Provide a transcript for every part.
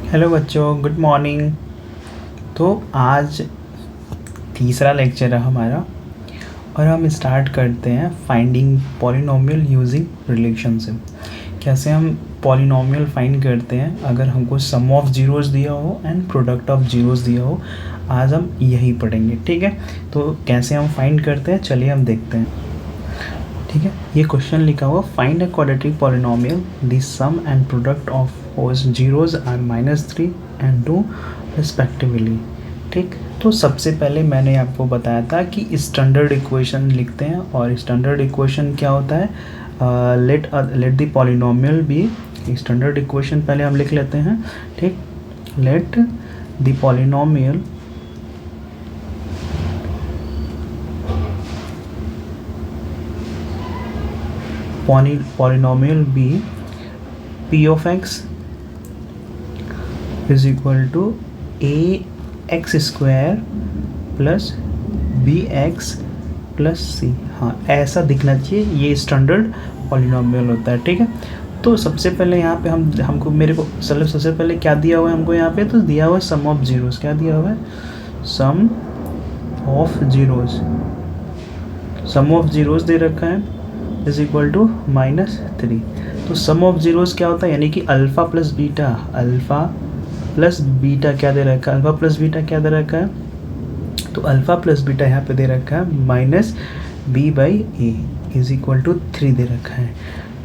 Hello बच्चों, good morning. तो आज तीसरा लेक्चर है हमारा और हम स्टार्ट करते हैं फाइंडिंग पॉलिनोमियल यूजिंग रिलेशनशिप। कैसे हम पॉलिनोमियल फाइंड करते हैं अगर हमको सम ऑफ जीरोस दिया हो एंड प्रोडक्ट ऑफ जीरोस दिया हो। आज हम यही पढ़ेंगे, ठीक है। तो कैसे हम फाइंड करते हैं, चलिए हम देखते हैं, ठीक है। ये क्वेश्चन लिखा हुआ, find a quadratic polynomial the sum and product of whose zeros are -3 and 2 respectively, ठीक। तो सबसे पहले मैंने आपको बताया था कि स्टैंडर्ड इक्वेशन लिखते हैं और स्टैंडर्ड इक्वेशन क्या होता है, let the polynomial be. Standard equation पहले हम लिख लेते हैं, ठीक। Let the polynomial be p of x is equal to a x square plus b x plus c. हाँ, ऐसा दिखना चाहिए, ये स्टैंडर्ड पॉलिनोमियल होता है, ठीक है। तो सबसे पहले यहाँ पे हमको मेरे को सबसे पहले क्या दिया हुआ है हमको यहाँ पे, तो दिया हुआ है सम ऑफ जीरोस। क्या दिया हुआ है? Sum of zeros. Sum of zeros दे रखा है इज इक्वल टू -3। तो सम ऑफ जीरोस क्या होता है, यानी कि alpha plus beta, alpha plus beta क्या दे रखा है, अल्फ़ा प्लस बीटा क्या दे रखा है, तो अल्फ़ा प्लस बीटा यहाँ पे दे रखा है -b/a इज इक्वल टू 3 दे रखा है,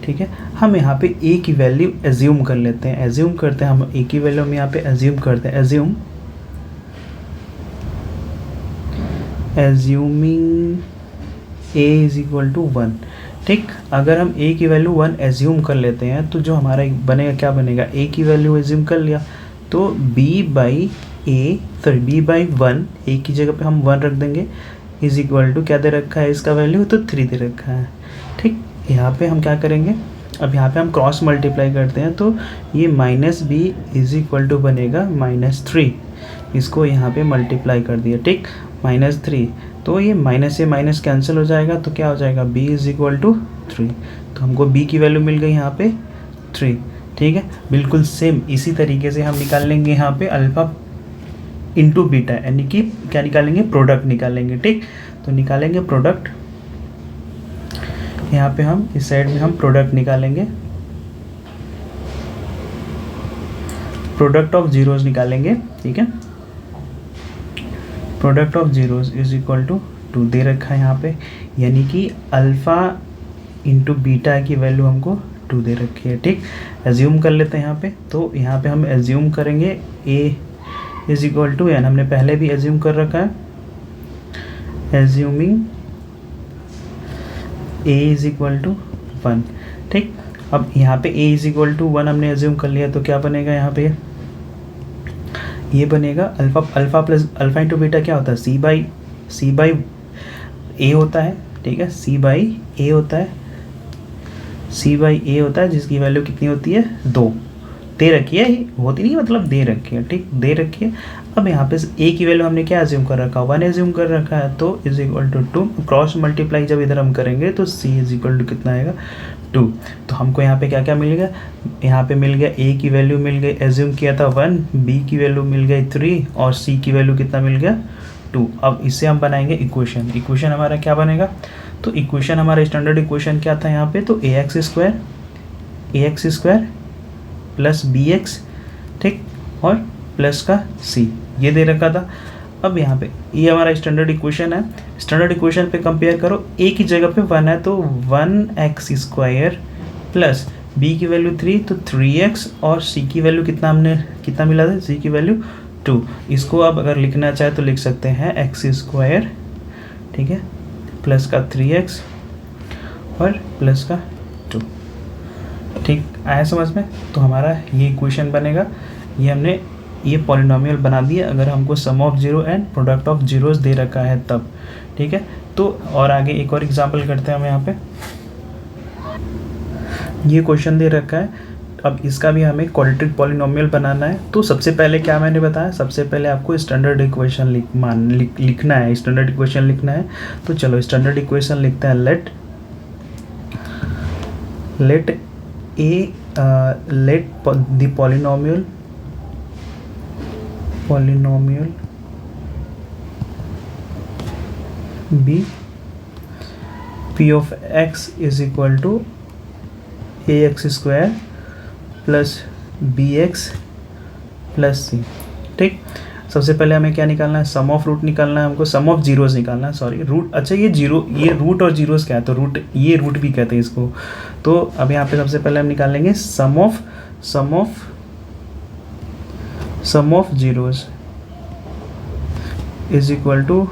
ठीक है। हम यहाँ पे a की वैल्यू एज्यूम कर लेते हैं, एज्यूम करते हैं हम a की वैल्यू हम यहाँ पे एज्यूम करते हैं, assuming a is equal to 1, ठीक। अगर हम a की वैल्यू 1 एज्यूम कर लेते हैं तो जो हमारा बनेगा, क्या बनेगा, a की वैल्यू एज्यूम कर लिया तो b/1, a की जगह पे हम 1 रख देंगे, इज इक्वल टू क्या दे रखा है इसका वैल्यू, तो 3 दे रखा है, ठीक। यहाँ पे हम क्या करेंगे, अब यहाँ पे हम क्रॉस मल्टीप्लाई करते हैं तो ये -b इज इक्वल टू बनेगा -3। इसको यहाँ पे मल्टीप्लाई कर दिया, ठीक, -3। तो ये माइनस से माइनस कैंसिल हो जाएगा तो क्या हो जाएगा, b इज इक्वल टू 3। तो हमको b की वैल्यू मिल गई यहाँ पे 3, ठीक है। बिल्कुल सेम इसी तरीके से हम निकाल लेंगे यहाँ पे अल्फ़ा इंटू बीटा, यानी कि क्या निकालेंगे, प्रोडक्ट निकालेंगे, ठीक। तो निकालेंगे प्रोडक्ट, यहाँ पे हम इस साइड में हम प्रोडक्ट निकालेंगे, प्रोडक्ट ऑफ जीरोस निकालेंगे, ठीक है। Product of zeros is equal to 2 दे रखा है यहाँ पे, यानी कि अल्फ़ा इंटू बीटा की वैल्यू हमको 2 दे रखी है, ठीक। एज्यूम कर लेते हैं यहाँ पे, तो यहाँ पे हम एज्यूम करेंगे a इज इक्वल टू, यानी हमने पहले भी एज्यूम कर रखा है, assuming a is equal to 1, ठीक। अब यहाँ पे a इज इक्वल टू 1 हमने एज्यूम कर लिया तो क्या बनेगा यहाँ पे, ये बनेगा alpha plus alpha into beta क्या होता है, c/a होता है, ठीक है। c/a होता है, जिसकी वैल्यू कितनी होती है, 2 दे रखी है, होती नहीं मतलब दे रखी है, ठीक, दे रखी है। अब यहाँ पे a की वैल्यू हमने क्या एज्यूम कर रखा है, 1 एज्यूम कर रखा है, तो is equal to 2। Cross multiply जब इधर हम करेंगे तो c इज इक्वल टू कितना आएगा, 2। तो हमको यहाँ पे क्या क्या मिलेगा, यहाँ पे मिल गया a की वैल्यू मिल गई, एज्यूम किया था 1, b की वैल्यू मिल गई 3 और c की वैल्यू कितना मिल गया, 2। अब इससे हम बनाएंगे इक्वेशन हमारा क्या बनेगा, तो इक्वेशन हमारा स्टैंडर्ड इक्वेशन क्या था यहाँ पे, तो ax स्क्वायर प्लस bx, ठीक, और प्लस का c ये दे रखा था। अब यहाँ पे ये हमारा स्टैंडर्ड इक्वेशन है, स्टैंडर्ड इक्वेशन पे कंपेयर करो, a की जगह पे 1 है तो 1x स्क्वायर प्लस b की वैल्यू 3 तो 3x और c की वैल्यू कितना मिला था, c की वैल्यू 2। इसको अब अगर लिखना चाहे तो लिख सकते हैं x स्क्वायर, ठीक है, प्लस का 3x और प्लस का 2, ठीक, आया समझ में। तो हमारा ये इक्वेशन बनेगा, ये हमने ये पॉलिनोमियल बना दिया अगर हमको sum of zero and product of zeros दे रखा है तब, ठीक है। तो और आगे एक और एग्जांपल करते हैं हम यहाँ पे, ये क्वेश्चन दे रखा है, अब इसका भी हमें क्वाड्रेटिक पॉलिनोमियल बनाना है। तो सबसे पहले क्या मैंने बताया, सबसे पहले आपको स्टैंडर्ड इक्वेशन लिखना है, स्टैंडर्ड इक्वेशन लिखना है। तो चलो स्टैंडर्ड इक्वेशन लिखते हैं, let the polynomial polynomial be p of x is equal to a x square plus b x plus c. ठीक, सबसे पहले हमें क्या निकालना है, सम ऑफ रूट निकालना है हमको, सम ऑफ जीरोस निकालना है, सॉरी रूट, अच्छा ये जीरो, ये रूट और जीरोस क्या है, तो रूट, ये रूट भी कहते हैं इसको। तो अब यहाँ पे सबसे पहले हम निकालेंगे sum of zeros is equal to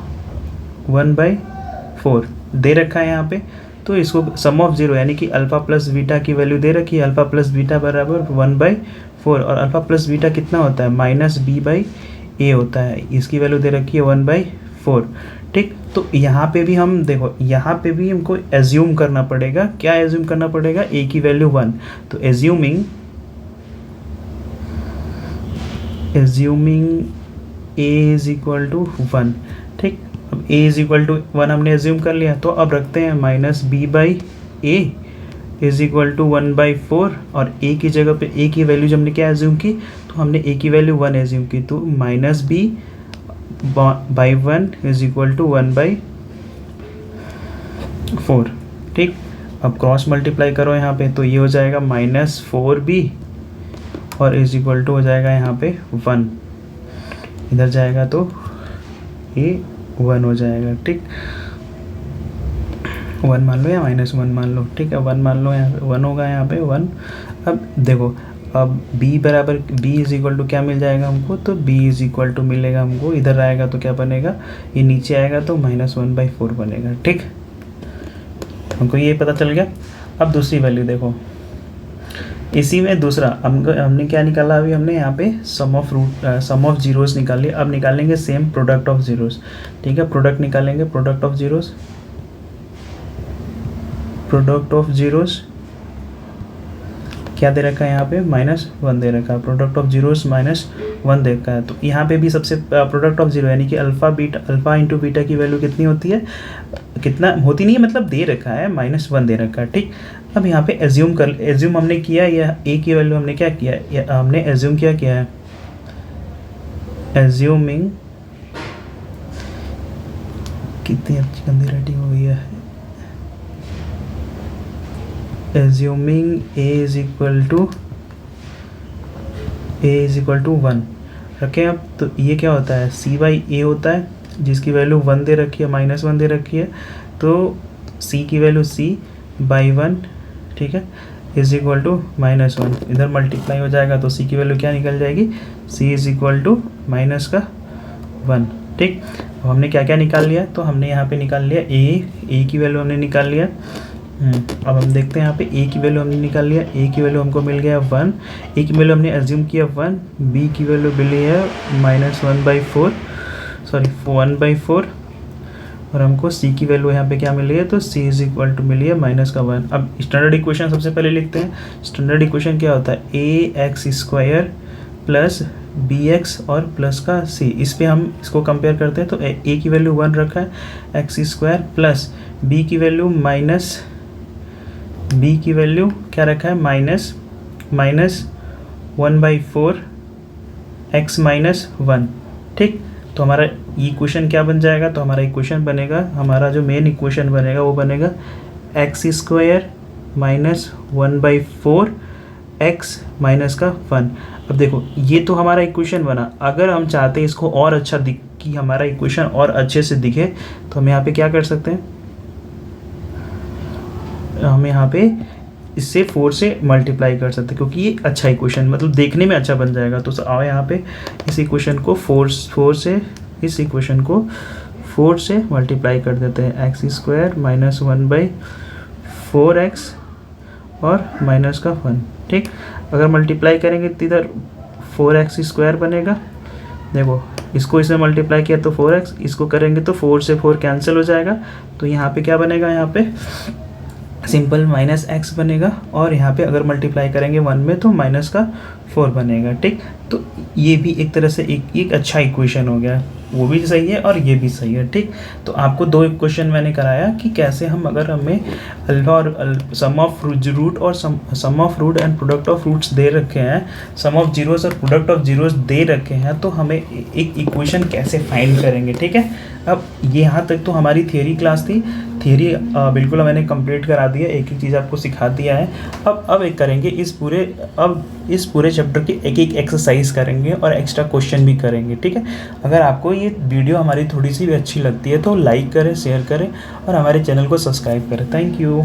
1/4 दे रखा है यहाँ पे। तो इसको सम ऑफ जीरो यानी कि अल्फा प्लस बीटा की वैल्यू दे रखी है, अल्फा प्लस बीटा बराबर 1/4, और अल्फा प्लस बीटा कितना होता है, -b/a होता है, इसकी वैल्यू दे रखी है 1/4। ठीक, तो यहाँ पे भी हम देखो, यहाँ पे भी हमको एज्यूम करना पड़ेगा, क्या एज्यूम करना पड़ेगा, a की वैल्यू 1, तो assuming a is equal to 1। ठीक, अब a इज इक्वल टू 1 हमने एज्यूम कर लिया, तो अब रखते हैं -b/a इज इक्वल टू 1/4, और a की जगह पे a की वैल्यू जब हमने क्या एज्यूम की, तो हमने a की वैल्यू 1 एज्यूम की, तो -b/1 इज इक्वल टू 1/4। ठीक, अब क्रॉस मल्टीप्लाई करो यहाँ पे, तो ये हो जाएगा -4b और इज इक्वल टू हो जाएगा यहाँ पे 1, इधर जाएगा तो ये 1 हो जाएगा। ठीक, 1 मान लो या -1 मान लो, ठीक है 1 मान लो, यहाँ पे 1 होगा, यहाँ पे 1। अब देखो, अब b बराबर b इज इक्वल टू क्या मिल जाएगा हमको, तो b इज इक्वल टू मिलेगा हमको, इधर आएगा तो क्या बनेगा, ये नीचे आएगा तो -1/4 बनेगा। ठीक, हमको ये पता चल गया। अब दूसरी वैल्यू देखो, इसी में दूसरा हमने क्या निकाला, अभी हमने यहाँ पे सम ऑफ जीरोस निकाल लिया। अब निकालेंगे सेम प्रोडक्ट ऑफ जीरोस। ठीक है, प्रोडक्ट निकालेंगे, प्रोडक्ट ऑफ जीरोस क्या दे रखा है यहाँ पे, -1 दे रखा है, प्रोडक्ट ऑफ जीरोस -1 दे रखा है। तो यहाँ पे भी सबसे प्रोडक्ट ऑफ जीरो यानी कि अल्फा इंटू बीटा की वैल्यू कितनी होती है, कितना होती नहीं है, मतलब दे रखा है, -1 दे रखा है। ठीक, अब यहाँ पे एज्यूम हमने किया, या ए की वैल्यू हमने क्या किया, हमने एज्यूम क्या किया है, एज्यूमिंग, कितनी अच्छी गंदी राइटिंग हो गई है, assuming a is equal to 1 रखें। अब तो ये क्या होता है, c/a होता है, जिसकी वैल्यू 1 दे रखी है, -1 दे रखी है, तो c की वैल्यू c/1, ठीक है, इज इक्वल टू -1, इधर मल्टीप्लाई हो जाएगा तो c की वैल्यू क्या निकल जाएगी, c इज इक्वल टू -1। ठीक, अब हमने क्या क्या निकाल लिया, तो हमने यहाँ पे निकाल लिया a की वैल्यू हमने निकाल लिया। अब हम देखते हैं यहाँ पे a की वैल्यू हमने निकाल लिया, a की वैल्यू हमको मिल गया 1, a की वैल्यू हमने एज्यूम किया 1, b की वैल्यू मिली है -1/4 और हमको c की वैल्यू यहाँ पे क्या मिली है, तो c इज इक्वल टू मिली है -1। अब स्टैंडर्ड इक्वेशन सबसे पहले लिखते हैं। स्टैंडर्ड इक्वेशन क्या होता है, ax² प्लस bx और प्लस का c, इस पे हम इसको कंपेयर करते हैं। तो a की वैल्यू 1 रखा है, x² प्लस b की वैल्यू क्या रखा है, -1/4 x -1। ठीक, तो हमारा इक्वेशन क्या बन जाएगा, तो हमारा इक्वेशन बनेगा, हमारा जो मेन इक्वेशन बनेगा वो बनेगा x² -1/4 x -1। अब देखो, ये तो हमारा इक्वेशन बना। अगर हम चाहते हैं इसको और अच्छा कि हमारा इक्वेशन और अच्छे से दिखे, तो हम यहाँ पे क्या कर सकते हैं, हम यहाँ पे इससे 4 से मल्टीप्लाई कर सकते हैं, क्योंकि ये अच्छा इक्वेशन, मतलब देखने में अच्छा बन जाएगा। तो आओ यहाँ पे इस इक्वेशन को 4 से मल्टीप्लाई कर देते हैं, x² -1/4x और -1। ठीक, अगर मल्टीप्लाई करेंगे तो इधर 4x² बनेगा। देखो, इसको इसमें मल्टीप्लाई किया तो 4x, इसको करेंगे तो 4 से 4 कैंसिल हो जाएगा, तो यहाँ पे क्या बनेगा, यहाँ पे सिंपल माइनस एक्स बनेगा, और यहाँ पे अगर मल्टीप्लाई करेंगे 1 में तो माइनस का 4 बनेगा। ठीक, तो ये भी एक तरह से एक अच्छा इक्वेशन हो गया, वो भी सही है और ये भी सही है। ठीक, तो आपको 2 इक्वेशन मैंने कराया कि कैसे हम, अगर हमें अल्फा और सम ऑफ रूट और sum of root and product of roots दे रखे हैं, सम ऑफ जीरोस और प्रोडक्ट ऑफ जीरोस दे रखे हैं, तो हमें एक इक्वेशन कैसे फाइंड करेंगे। ठीक है, अब ये यहाँ तक तो हमारी थियरी क्लास थी। थियरी बिल्कुल मैंने कंप्लीट करा दिया, एक एक चीज़ आपको सिखा दिया है। अब एक करेंगे इस पूरे चैप्टर की एक एक एक्सरसाइज करेंगे और एक्स्ट्रा क्वेश्चन भी करेंगे। ठीक है, अगर आपको ये वीडियो हमारी थोड़ी सी भी अच्छी लगती है तो लाइक करें, शेयर करें और हमारे चैनल को सब्सक्राइब करें। Thank you.